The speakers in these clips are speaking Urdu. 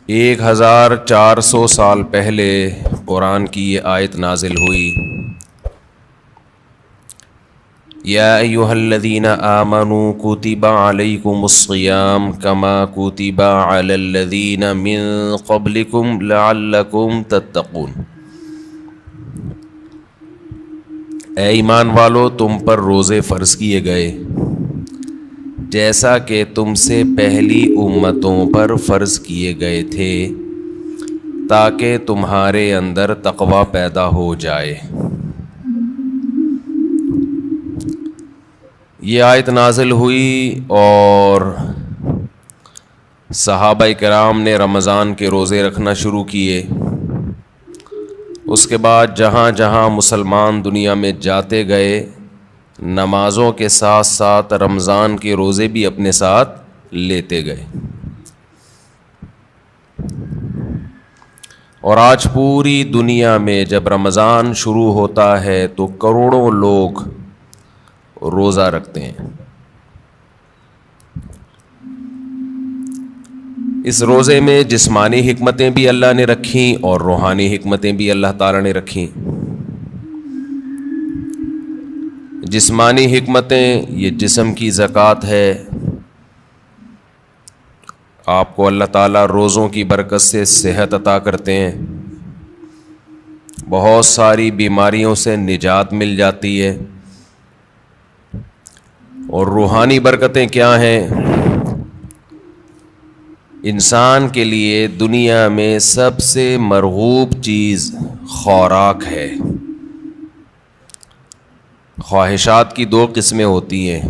1400 سال پہلے قرآن کی یہ آیت نازل ہوئی، یا ایہا الذین آمنوا کتب علیکم الصیام کما کتب علی الذین من قبلکم لعلکم تتقون۔ اے ایمان والو، تم پر روزے فرض کیے گئے جیسا کہ تم سے پہلی امتوں پر فرض کیے گئے تھے، تاکہ تمہارے اندر تقوی پیدا ہو جائے۔ یہ آیت نازل ہوئی اور صحابہ کرام نے رمضان کے روزے رکھنا شروع کیے۔ اس کے بعد جہاں جہاں مسلمان دنیا میں جاتے گئے، نمازوں کے ساتھ ساتھ رمضان کے روزے بھی اپنے ساتھ لیتے گئے، اور آج پوری دنیا میں جب رمضان شروع ہوتا ہے تو کروڑوں لوگ روزہ رکھتے ہیں۔ اس روزے میں جسمانی حکمتیں بھی اللہ نے رکھیں اور روحانی حکمتیں بھی اللہ تعالیٰ نے رکھیں۔ جسمانی حکمتیں، یہ جسم کی زکوٰۃ ہے، آپ کو اللہ تعالیٰ روزوں کی برکت سے صحت عطا کرتے ہیں، بہت ساری بیماریوں سے نجات مل جاتی ہے۔ اور روحانی برکتیں کیا ہیں؟ انسان کے لیے دنیا میں سب سے مرغوب چیز خوراک ہے۔ خواہشات کی دو قسمیں ہوتی ہیں،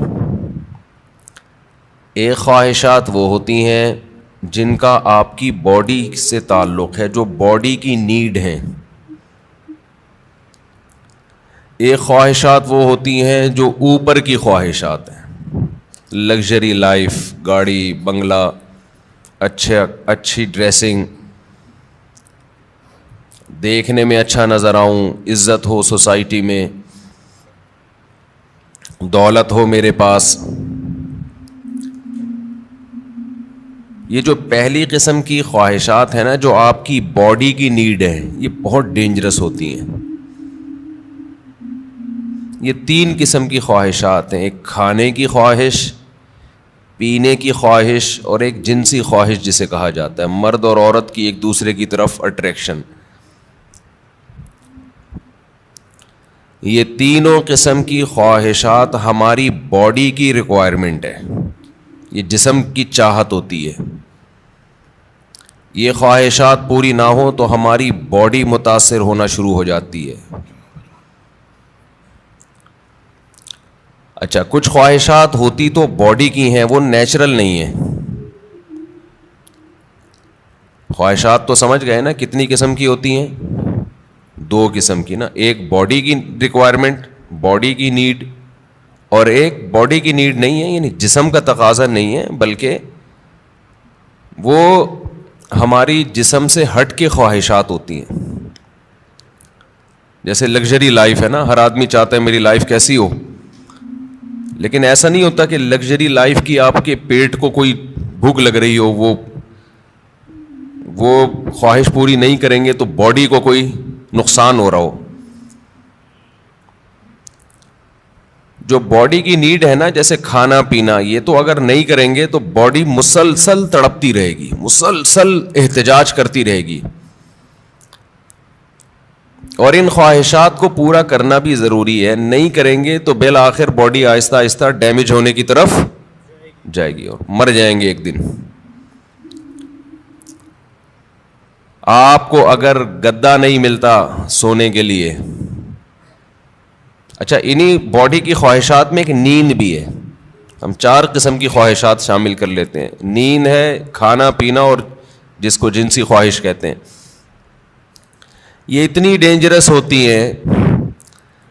ایک خواہشات وہ ہوتی ہیں جن کا آپ کی باڈی سے تعلق ہے، جو باڈی کی نیڈ ہیں۔ ایک خواہشات وہ ہوتی ہیں جو اوپر کی خواہشات ہیں، لگژری لائف، گاڑی، بنگلہ، اچھی ڈریسنگ، دیکھنے میں اچھا نظر آؤں، عزت ہو سوسائٹی میں، دولت ہو میرے پاس۔ یہ جو پہلی قسم کی خواہشات ہیں نا، جو آپ کی باڈی کی نیڈ ہے، یہ بہت ڈینجرس ہوتی ہیں۔ یہ تین قسم کی خواہشات ہیں، ایک کھانے کی خواہش، پینے کی خواہش، اور ایک جنسی خواہش جسے کہا جاتا ہے، مرد اور عورت کی ایک دوسرے کی طرف اٹریکشن۔ یہ تینوں قسم کی خواہشات ہماری باڈی کی ریکوائرمنٹ ہے، یہ جسم کی چاہت ہوتی ہے۔ یہ خواہشات پوری نہ ہو تو ہماری باڈی متاثر ہونا شروع ہو جاتی ہے۔ اچھا، کچھ خواہشات ہوتی تو باڈی کی ہیں، وہ نیچرل نہیں ہیں۔ خواہشات تو سمجھ گئے نا کتنی قسم کی ہوتی ہیں؟ دو قسم کی نا، ایک باڈی کی ریکوائرمنٹ، باڈی کی نیڈ، اور ایک باڈی کی نیڈ نہیں ہے، یعنی جسم کا تقاضا نہیں ہے، بلکہ وہ ہماری جسم سے ہٹ کے خواہشات ہوتی ہیں۔ جیسے لگژری لائف ہے نا، ہر آدمی چاہتا ہے میری لائف کیسی ہو، لیکن ایسا نہیں ہوتا کہ لگژری لائف کی آپ کے پیٹ کو کوئی بھوک لگ رہی ہو، وہ خواہش پوری نہیں کریں گے تو باڈی کو کوئی نقصان ہو رہا ہو۔ جو باڈی کی نیڈ ہے نا، جیسے کھانا پینا، یہ تو اگر نہیں کریں گے تو باڈی مسلسل تڑپتی رہے گی، مسلسل احتجاج کرتی رہے گی، اور ان خواہشات کو پورا کرنا بھی ضروری ہے۔ نہیں کریں گے تو بالآخر باڈی آہستہ آہستہ ڈیمیج ہونے کی طرف جائے گی اور مر جائیں گے ایک دن۔ آپ کو اگر گدا نہیں ملتا سونے کے لیے، اچھا، انہی باڈی کی خواہشات میں ایک نیند بھی ہے، ہم 4 قسم کی خواہشات شامل کر لیتے ہیں۔ نیند ہے، کھانا پینا، اور جس کو جنسی خواہش کہتے ہیں۔ یہ اتنی ڈینجرس ہوتی ہیں،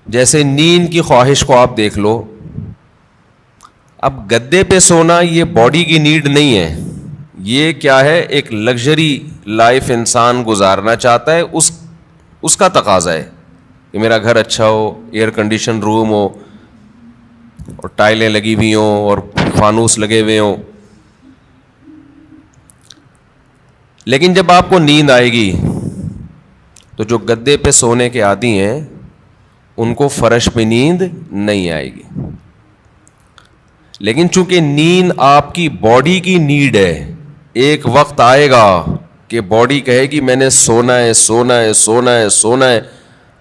جیسے نیند کی خواہش کو آپ دیکھ لو، اب گدے پہ سونا یہ باڈی کی نیڈ نہیں ہے، یہ کیا ہے؟ ایک لگژری لائف انسان گزارنا چاہتا ہے، اس کا تقاضا ہے کہ میرا گھر اچھا ہو، ایئر کنڈیشن روم ہو، اور ٹائلیں لگی ہوئی ہوں، اور فانوس لگے ہوئے ہوں۔ لیکن جب آپ کو نیند آئے گی تو جو گدے پہ سونے کے عادی ہیں ان کو فرش پہ نیند نہیں آئے گی. لیکن چونکہ نیند آپ کی باڈی کی نیڈ ہے, ایک وقت آئے گا کہ باڈی کہے گی میں نے سونا ہے سونا ہے سونا ہے سونا ہے,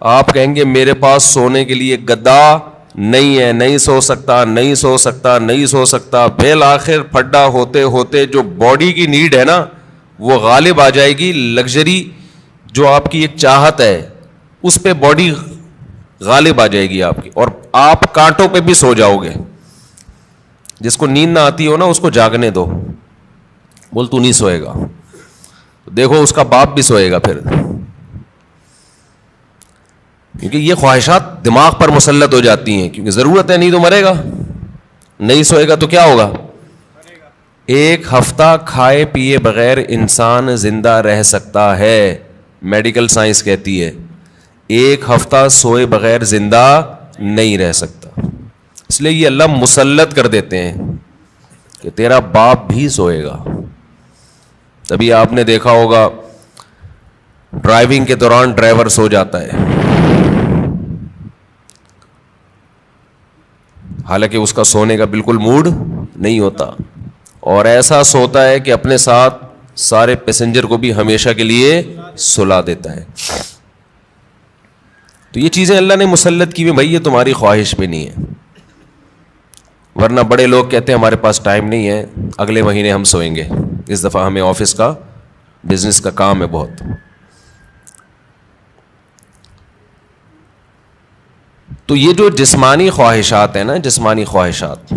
آپ کہیں گے میرے پاس سونے کے لیے گدا نہیں ہے, نہیں سو سکتا نہیں سو سکتا نہیں سو سکتا. بالآخر پھڈا ہوتے ہوتے جو باڈی کی نیڈ ہے نا وہ غالب آ جائے گی. لگژری جو آپ کی ایک چاہت ہے اس پہ باڈی غالب آ جائے گی آپ کی, اور آپ کانٹوں پہ بھی سو جاؤ گے. جس کو نیند نہ آتی ہو نا اس کو جاگنے دو, بول تو نہیں سوئے گا, دیکھو اس کا باپ بھی سوئے گا پھر, کیونکہ یہ خواہشات دماغ پر مسلط ہو جاتی ہیں. کیونکہ ضرورت ہے, نہیں تو مرے گا, نہیں سوئے گا تو کیا ہوگا. ایک ہفتہ کھائے پیے بغیر انسان زندہ رہ سکتا ہے, میڈیکل سائنس کہتی ہے. ایک ہفتہ سوئے بغیر زندہ نہیں رہ سکتا. اس لیے یہ اللہ مسلط کر دیتے ہیں کہ تیرا باپ بھی سوئے گا. تبھی آپ نے دیکھا ہوگا ڈرائیونگ کے دوران ڈرائیور سو جاتا ہے, حالانکہ اس کا سونے کا بالکل موڈ نہیں ہوتا, اور ایسا سوتا ہے کہ اپنے ساتھ سارے پیسنجر کو بھی ہمیشہ کے لیے سلا دیتا ہے. تو یہ چیزیں اللہ نے مسلط کی ہوئی, بھائی یہ تمہاری خواہش پہ نہیں ہے. ورنہ بڑے لوگ کہتے ہیں ہمارے پاس ٹائم نہیں ہے, اگلے مہینے ہم سوئیں گے, اس دفعہ ہمیں آفس کا بزنس کا کام ہے بہت. تو یہ جو جسمانی خواہشات ہیں نا, جسمانی خواہشات,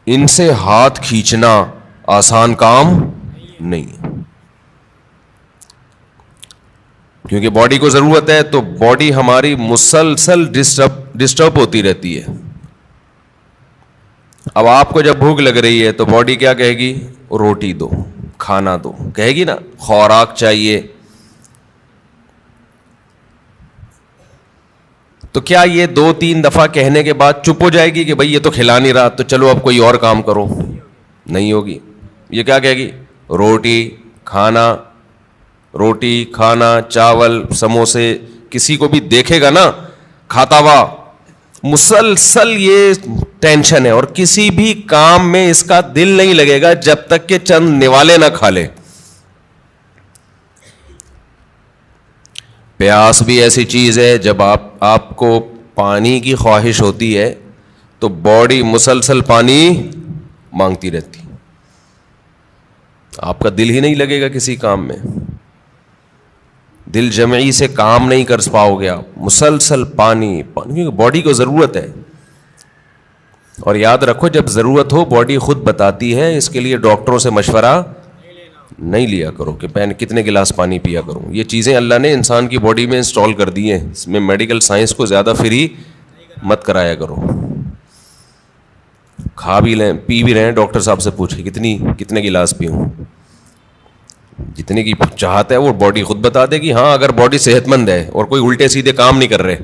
ان سے ہاتھ کھینچنا آسان کام نہیں ہے, کیونکہ باڈی کو ضرورت ہے. تو باڈی ہماری مسلسل ڈسٹرب ہوتی رہتی ہے. اب آپ کو جب بھوک لگ رہی ہے تو باڈی کیا کہے گی, روٹی دو, کھانا دو, کہے گی نا, خوراک چاہیے. تو کیا یہ 2-3 دفعہ کہنے کے بعد چپ ہو جائے گی کہ بھائی یہ تو کھلا نہیں رہا تو چلو اب کوئی اور کام کرو؟ نہیں ہوگی. یہ کیا کہے گی, روٹی کھانا, روٹی کھانا, چاول سموسے. کسی کو بھی دیکھے گا نا کھاتا ہوا, مسلسل یہ ٹینشن ہے, اور کسی بھی کام میں اس کا دل نہیں لگے گا جب تک کہ چند نوالے نہ کھا لے. پیاس بھی ایسی چیز ہے, جب آپ کو پانی کی خواہش ہوتی ہے تو باڈی مسلسل پانی مانگتی رہتی, آپ کا دل ہی نہیں لگے گا کسی کام میں, دل جمعی سے کام نہیں کر پاؤ گے آپ, مسلسل پانی پانی, کیونکہ باڈی کو ضرورت ہے. اور یاد رکھو جب ضرورت ہو باڈی خود بتاتی ہے, اس کے لیے ڈاکٹروں سے مشورہ نہیں لیا کرو کہ میں کتنے گلاس پانی پیا کروں. یہ چیزیں اللہ نے انسان کی باڈی میں انسٹال کر دی ہیں, اس میں میڈیکل سائنس کو زیادہ فری مت کرایا کرو. کھا بھی لیں پی بھی رہے ہیں, ڈاکٹر صاحب سے پوچھیں کتنے گلاس پیوں, جتنے کی چاہت ہے وہ باڈی خود بتا دے گی. ہاں اگر باڈی صحت مند ہے اور کوئی الٹے سیدھے کام نہیں کر رہے.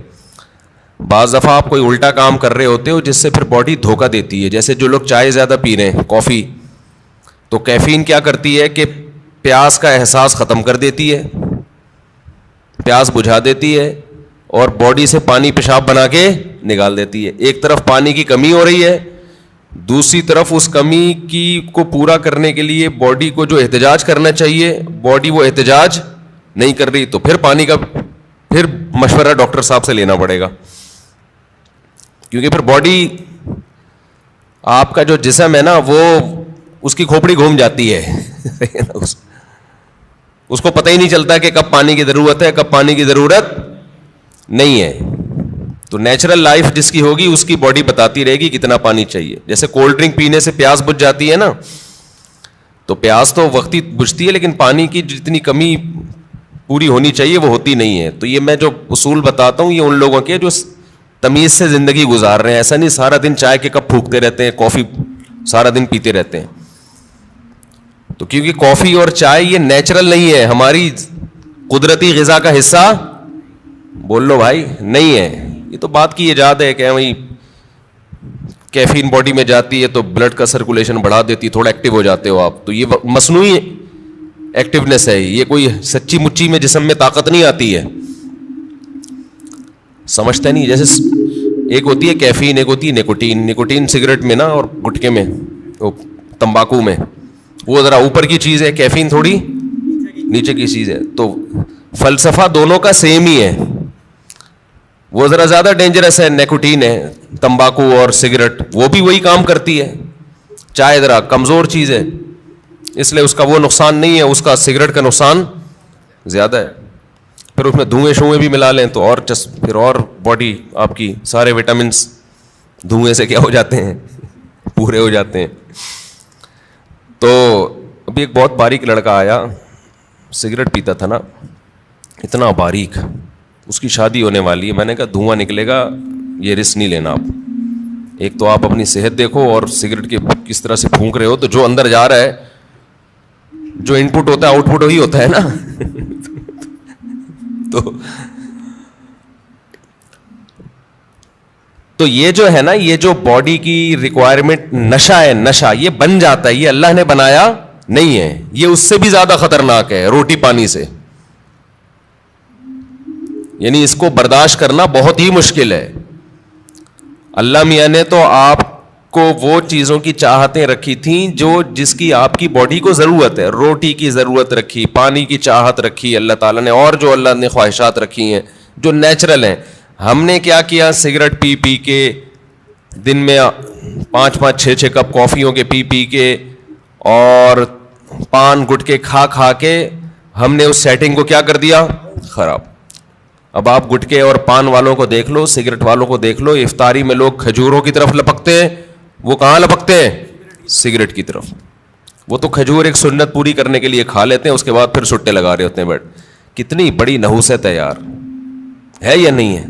بعض دفعہ آپ کوئی الٹا کام کر رہے ہوتے ہو جس سے پھر باڈی دھوکہ دیتی ہے, جیسے جو لوگ چائے زیادہ پی رہے ہیں, کافی, تو کیفین کیا کرتی ہے کہ پیاس کا احساس ختم کر دیتی ہے, پیاس بجھا دیتی ہے, اور باڈی سے پانی پیشاب بنا کے نکال دیتی ہے. ایک طرف پانی کی کمی ہو رہی ہے, دوسری طرف اس کمی کی کو پورا کرنے کے لیے باڈی کو جو احتجاج کرنا چاہیے باڈی وہ احتجاج نہیں کر رہی, تو پھر پانی کا پھر مشورہ ڈاکٹر صاحب سے لینا پڑے گا. کیونکہ پھر باڈی, آپ کا جو جسم ہے نا وہ اس کی کھوپڑی گھوم جاتی ہے اس کو پتہ ہی نہیں چلتا کہ کب پانی کی ضرورت ہے کب پانی کی ضرورت نہیں ہے. تو نیچرل لائف جس کی ہوگی اس کی باڈی بتاتی رہے گی کتنا پانی چاہیے. جیسے کولڈ ڈرنک پینے سے پیاس بجھ جاتی ہے نا, تو پیاس تو وقتی بجھتی ہے لیکن پانی کی جتنی کمی پوری ہونی چاہیے وہ ہوتی نہیں ہے. تو یہ میں جو اصول بتاتا ہوں یہ ان لوگوں کے جو تمیز سے زندگی گزار رہے ہیں. ایسا نہیں سارا دن چائے کے کپ پھونکتے رہتے ہیں, کافی سارا دن پیتے رہتے ہیں. تو کیونکہ کافی اور چائے یہ نیچرل نہیں ہے, ہماری قدرتی غذا کا حصہ بول لو بھائی نہیں ہے. یہ تو بات کی ایجاد ہے کہ بھائی کیفین باڈی میں جاتی ہے تو بلڈ کا سرکولیشن بڑھا دیتی, تھوڑا ایکٹیو ہو جاتے ہو آپ, تو یہ مصنوعی ایکٹیونیس ہے, یہ کوئی سچی مچی میں جسم میں طاقت نہیں آتی ہے, سمجھتا نہیں. جیسے ایک ہوتی ہے کیفین, ایک ہوتی ہے نکوٹین. نکوٹین سگریٹ میں نا اور گٹکے میں, تمباکو میں, وہ ذرا اوپر کی چیز ہے, کیفین تھوڑی نیچے کی چیز ہے. تو فلسفہ دونوں کا سیم ہی ہے. وہ ذرا زیادہ ڈینجرس ہے نکوٹین ہے, تمباکو اور سگریٹ, وہ بھی وہی کام کرتی ہے. چائے ذرا کمزور چیز ہے, اس لیے اس کا وہ نقصان نہیں ہے, اس کا سگریٹ کا نقصان زیادہ ہے. پھر اس میں دھوئیں شوئیں بھی ملا لیں تو اور پھر اور باڈی آپ کی سارے وٹامنس دھوئیں سے کیا ہو جاتے ہیں, پورے ہو جاتے ہیں. تو ابھی ایک بہت باریک لڑکا آیا, سگریٹ پیتا تھا نا, اتنا باریک, اس کی شادی ہونے والی ہے. میں نے کہا دھواں نکلے گا, یہ رسک نہیں لینا آپ. ایک تو آپ اپنی صحت دیکھو, اور سگریٹ کے کس طرح سے پھونک رہے ہو, تو جو اندر جا رہا ہے, جو ان پٹ ہوتا ہے آؤٹ پٹ وہی ہوتا ہے نا. تو یہ جو ہے نا, یہ جو باڈی کی ریکوائرمنٹ نشہ ہے, نشہ یہ بن جاتا ہے, یہ اللہ نے بنایا نہیں ہے. یہ اس سے بھی زیادہ خطرناک ہے روٹی پانی سے. یعنی اس کو برداشت کرنا بہت ہی مشکل ہے. اللہ میاں نے تو آپ کو وہ چیزوں کی چاہتیں رکھی تھیں جو جس کی آپ کی باڈی کو ضرورت ہے. روٹی کی ضرورت رکھی, پانی کی چاہت رکھی اللہ تعالیٰ نے, اور جو اللہ نے خواہشات رکھی ہیں جو نیچرل ہیں. ہم نے کیا کیا, سگریٹ پی پی کے, دن میں 5-6 کپ کافیوں کے پی پی کے, اور پان گٹکے کھا کھا کے ہم نے اس سیٹنگ کو کیا کر دیا, خراب. اب آپ گٹکے اور پان والوں کو دیکھ لو, سگریٹ والوں کو دیکھ لو, افطاری میں لوگ کھجوروں کی طرف لپکتے ہیں, وہ کہاں لپکتے ہیں, سگریٹ کی طرف. وہ تو کھجور ایک سنت پوری کرنے کے لیے کھا لیتے ہیں, اس کے بعد پھر سٹے لگا رہے ہوتے ہیں. بٹ کتنی بڑی نحوست ہے یار, ہے یا نہیں ہے؟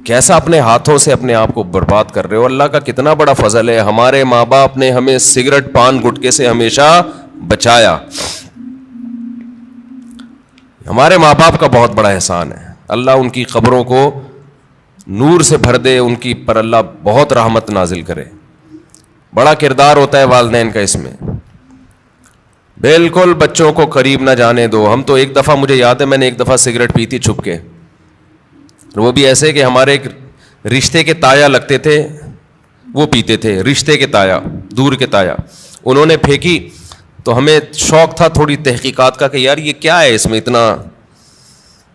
کیسا اپنے ہاتھوں سے اپنے آپ کو برباد کر رہے ہو. اللہ کا کتنا بڑا فضل ہے, ہمارے ماں باپ نے ہمیں سگریٹ پان گٹکے سے ہمیشہ بچایا. ہمارے ماں باپ کا بہت بڑا احسان ہے. اللہ ان کی قبروں کو نور سے بھر دے, ان کی پر اللہ بہت رحمت نازل کرے. بڑا کردار ہوتا ہے والدین کا اس میں. بالکل بچوں کو قریب نہ جانے دو. ہم تو ایک دفعہ, مجھے یاد ہے میں نے ایک دفعہ سگریٹ پی تھی چھپ کے, وہ بھی ایسے کہ ہمارے ایک رشتے کے تایا لگتے تھے, وہ پیتے تھے, رشتے کے تایا, دور کے تایا. انہوں نے پھینکی تو ہمیں شوق تھا تھوڑی تحقیقات کا کہ یار یہ کیا ہے, اس میں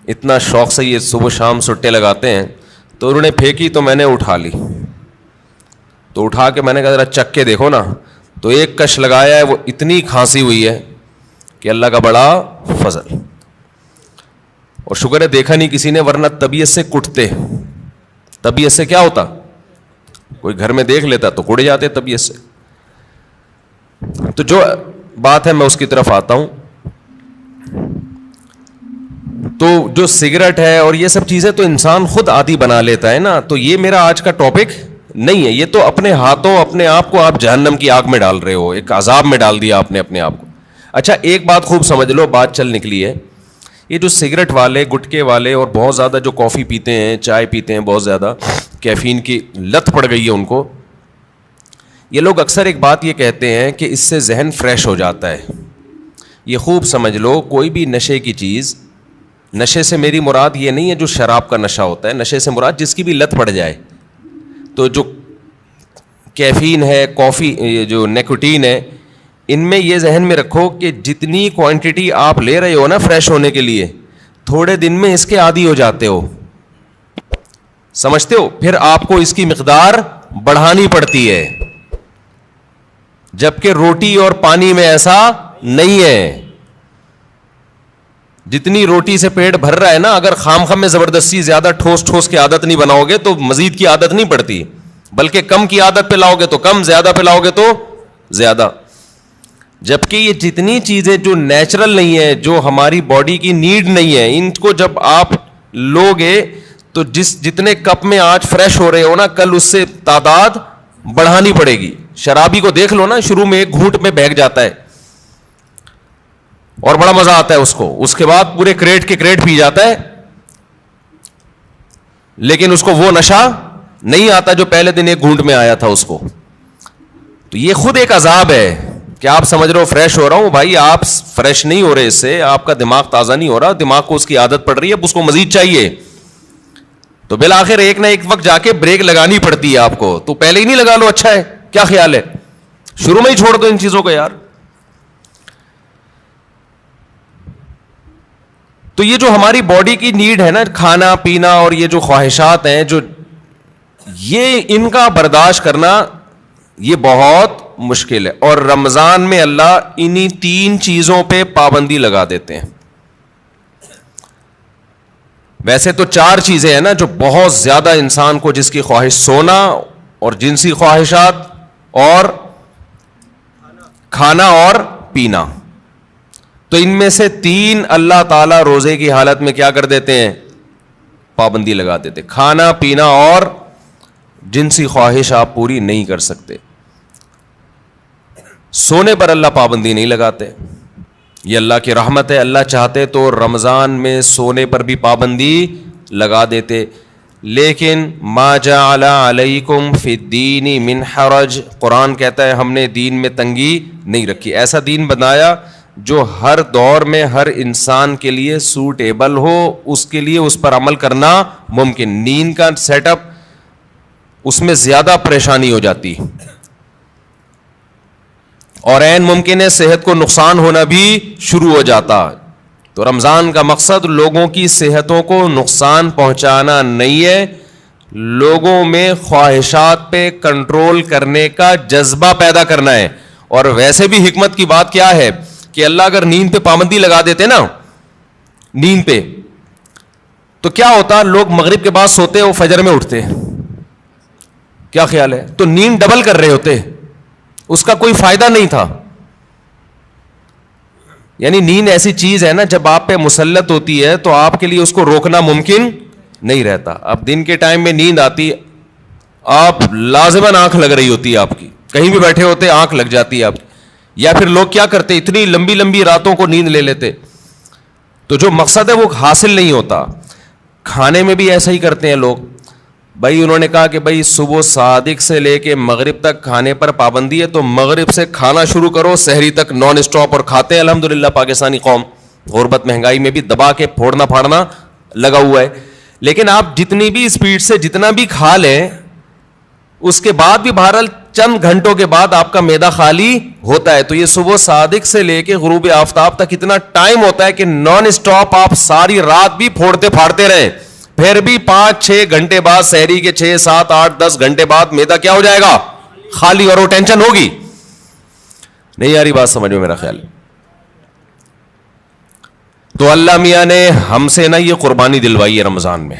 اتنا شوق سے یہ صبح شام سٹے لگاتے ہیں. تو انہوں نے پھینکی تو میں نے اٹھا لی, تو اٹھا کے میں نے کہا ذرا چک کے دیکھو نا, تو ایک کش لگایا ہے, وہ اتنی کھانسی ہوئی ہے کہ اللہ کا بڑا فضل. اور شکر ہے دیکھا نہیں کسی نے, ورنہ طبیعت سے کٹتے. طبیعت سے کیا ہوتا, کوئی گھر میں دیکھ لیتا تو کٹ جاتے طبیعت سے. تو جو بات ہے میں اس کی طرف آتا ہوں. تو جو سگریٹ ہے اور یہ سب چیزیں تو انسان خود عادی بنا لیتا ہے نا. تو یہ میرا آج کا ٹاپک نہیں ہے, یہ تو اپنے ہاتھوں اپنے آپ کو آپ جہنم کی آگ میں ڈال رہے ہو, ایک عذاب میں ڈال دیا آپ نے اپنے آپ کو. اچھا ایک بات خوب سمجھ لو, بات چل نکلی ہے, یہ جو سگریٹ والے, گٹکے والے, اور بہت زیادہ جو کافی پیتے ہیں, چائے پیتے ہیں, بہت زیادہ کیفین کی لت پڑ گئی ہے ان کو, یہ لوگ اکثر ایک بات یہ کہتے ہیں کہ اس سے ذہن فریش ہو جاتا ہے. یہ خوب سمجھ لو, کوئی بھی نشے کی چیز, نشے سے میری مراد یہ نہیں ہے جو شراب کا نشہ ہوتا ہے, نشے سے مراد جس کی بھی لت پڑ جائے. تو جو کیفین ہے, کافی, یہ جو نیکوٹین ہے, ان میں یہ ذہن میں رکھو کہ جتنی کوانٹٹی آپ لے رہے ہو نا فریش ہونے کے لیے, تھوڑے دن میں اس کے عادی ہو جاتے ہو, سمجھتے ہو. پھر آپ کو اس کی مقدار بڑھانی پڑتی ہے, جبکہ روٹی اور پانی میں ایسا نہیں ہے. جتنی روٹی سے پیٹ بھر رہا ہے نا, اگر خام میں زبردستی زیادہ ٹھوس کی عادت نہیں بناؤ گے تو مزید کی عادت نہیں پڑتی, بلکہ کم کی عادت پہ لاؤ گے تو کم, زیادہ پہ لاؤ گے تو زیادہ. جبکہ یہ جتنی چیزیں جو نیچرل نہیں ہے, جو ہماری باڈی کی نیڈ نہیں ہے, ان کو جب آپ لو گے تو جتنے کپ میں آج فریش ہو رہے ہو نا, کل اس سے تعداد بڑھانی پڑے گی. شرابی کو دیکھ لو نا, شروع میں ایک گھونٹ میں بہک جاتا ہے اور بڑا مزہ آتا ہے اس کو, اس کے بعد پورے کریٹ کے کریٹ پی جاتا ہے, لیکن اس کو وہ نشہ نہیں آتا جو پہلے دن ایک گھونٹ میں آیا تھا اس کو. تو یہ خود ایک عذاب ہے. کہ آپ سمجھ رہے ہو فریش ہو رہا ہوں، بھائی آپ فریش نہیں ہو رہے، اس سے آپ کا دماغ تازہ نہیں ہو رہا، دماغ کو اس کی عادت پڑ رہی ہے، اب اس کو مزید چاہیے، تو بالآخر ایک نہ ایک وقت جا کے بریک لگانی پڑتی ہے آپ کو. تو پہلے ہی نہیں لگا لو، اچھا ہے، کیا خیال ہے؟ شروع میں ہی چھوڑ دو ان چیزوں کو یار. تو یہ جو ہماری باڈی کی نیڈ ہے نا، کھانا پینا اور یہ جو خواہشات ہیں، جو یہ ان کا برداشت کرنا یہ بہت مشکل ہے. اور رمضان میں اللہ انہی 3 چیزوں پہ پابندی لگا دیتے ہیں. ویسے تو 4 چیزیں ہیں نا جو بہت زیادہ انسان کو، جس کی خواہش سونا اور جنسی خواہشات اور کھانا اور پینا. تو ان میں سے 3 اللہ تعالیٰ روزے کی حالت میں کیا کر دیتے ہیں؟ پابندی لگا دیتے. کھانا پینا اور جنسی خواہش آپ پوری نہیں کر سکتے. سونے پر اللہ پابندی نہیں لگاتے، یہ اللہ کی رحمت ہے. اللہ چاہتے تو رمضان میں سونے پر بھی پابندی لگا دیتے. لیکن ما جعل علیکم فی الدین من حرج، قرآن کہتا ہے ہم نے دین میں تنگی نہیں رکھی. ایسا دین بنایا جو ہر دور میں ہر انسان کے لیے سوٹیبل ہو، اس کے لیے اس پر عمل کرنا ممکن. نیند کا سیٹ اپ، اس میں زیادہ پریشانی ہو جاتی اور عین ممکن ہے صحت کو نقصان ہونا بھی شروع ہو جاتا. تو رمضان کا مقصد لوگوں کی صحتوں کو نقصان پہنچانا نہیں ہے، لوگوں میں خواہشات پہ کنٹرول کرنے کا جذبہ پیدا کرنا ہے. اور ویسے بھی حکمت کی بات کیا ہے کہ اللہ اگر نیند پہ پابندی لگا دیتے نا، نیند پہ، تو کیا ہوتا؟ لوگ مغرب کے بعد سوتے، وہ فجر میں اٹھتے. کیا خیال ہے؟ تو نیند ڈبل کر رہے ہوتے، اس کا کوئی فائدہ نہیں تھا. یعنی نیند ایسی چیز ہے نا، جب آپ پہ مسلط ہوتی ہے تو آپ کے لیے اس کو روکنا ممکن نہیں رہتا. اب دن کے ٹائم میں نیند آتی، آپ لازماً آنکھ لگ رہی ہوتی ہے، آپ کی کہیں بھی بیٹھے ہوتے آنکھ لگ جاتی ہے آپ کی. یا پھر لوگ کیا کرتے، اتنی لمبی لمبی راتوں کو نیند لے لیتے، تو جو مقصد ہے وہ حاصل نہیں ہوتا. کھانے میں بھی ایسا ہی کرتے ہیں لوگ. بھائی انہوں نے کہا کہ بھائی صبح صادق سے لے کے مغرب تک کھانے پر پابندی ہے، تو مغرب سے کھانا شروع کرو، سحری تک نان اسٹاپ، اور کھاتے ہیں. الحمدللہ پاکستانی قوم غربت مہنگائی میں بھی دبا کے پھوڑنا پھاڑنا لگا ہوا ہے. لیکن آپ جتنی بھی اسپیڈ سے جتنا بھی کھا لیں، اس کے بعد بھی بہرحال چند گھنٹوں کے بعد آپ کا معدہ خالی ہوتا ہے. تو یہ صبح صادق سے لے کے غروب آفتاب تک اتنا ٹائم ہوتا ہے کہ نان اسٹاپ آپ ساری رات بھی پھوڑتے پھاڑتے رہیں، پھر بھی 5-6 گھنٹے بعد، سحری کے 6, 7, 8, 10 گھنٹے بعد معدہ کیا ہو جائے گا؟ خالی. اور وہ ٹینشن ہوگی. نہیں یاری بات سمجھ میں میرا خیال. تو اللہ میاں نے ہم سے نا یہ قربانی دلوائی ہے رمضان میں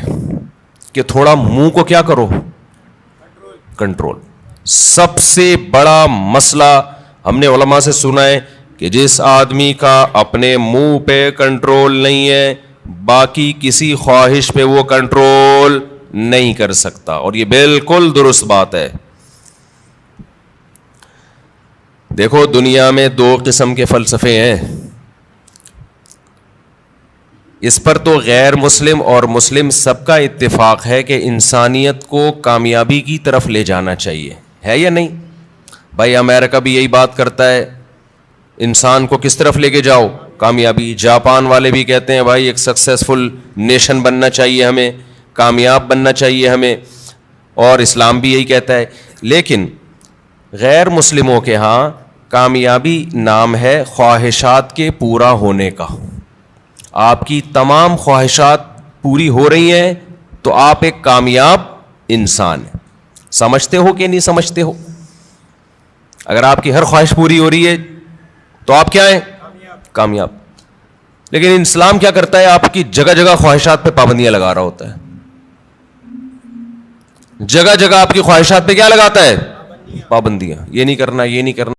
کہ تھوڑا منہ کو کیا کرو؟ کنٹرول. سب سے بڑا مسئلہ ہم نے علماء سے سنا ہے کہ جس آدمی کا اپنے منہ پہ کنٹرول نہیں ہے، باقی کسی خواہش پہ وہ کنٹرول نہیں کر سکتا. اور یہ بالکل درست بات ہے. دیکھو دنیا میں 2 قسم کے فلسفے ہیں. اس پر تو غیر مسلم اور مسلم سب کا اتفاق ہے کہ انسانیت کو کامیابی کی طرف لے جانا چاہیے، ہے یا نہیں؟ بھائی امریکہ بھی یہی بات کرتا ہے، انسان کو کس طرف لے کے جاؤ؟ کامیابی. جاپان والے بھی کہتے ہیں بھائی ایک سکسیسفل نیشن بننا چاہیے ہمیں، کامیاب بننا چاہیے ہمیں. اور اسلام بھی یہی کہتا ہے. لیکن غیر مسلموں کے ہاں کامیابی نام ہے خواہشات کے پورا ہونے کا. آپ کی تمام خواہشات پوری ہو رہی ہیں تو آپ ایک کامیاب انسان ہیں. سمجھتے ہو کہ نہیں سمجھتے ہو؟ اگر آپ کی ہر خواہش پوری ہو رہی ہے تو آپ کیا ہیں؟ کامیاب. لیکن اسلام کیا کرتا ہے؟ آپ کی جگہ جگہ خواہشات پہ پابندیاں لگا رہا ہوتا ہے. جگہ جگہ آپ کی خواہشات پہ کیا لگاتا ہے؟ پابندیاں. یہ نہیں کرنا، یہ نہیں کرنا.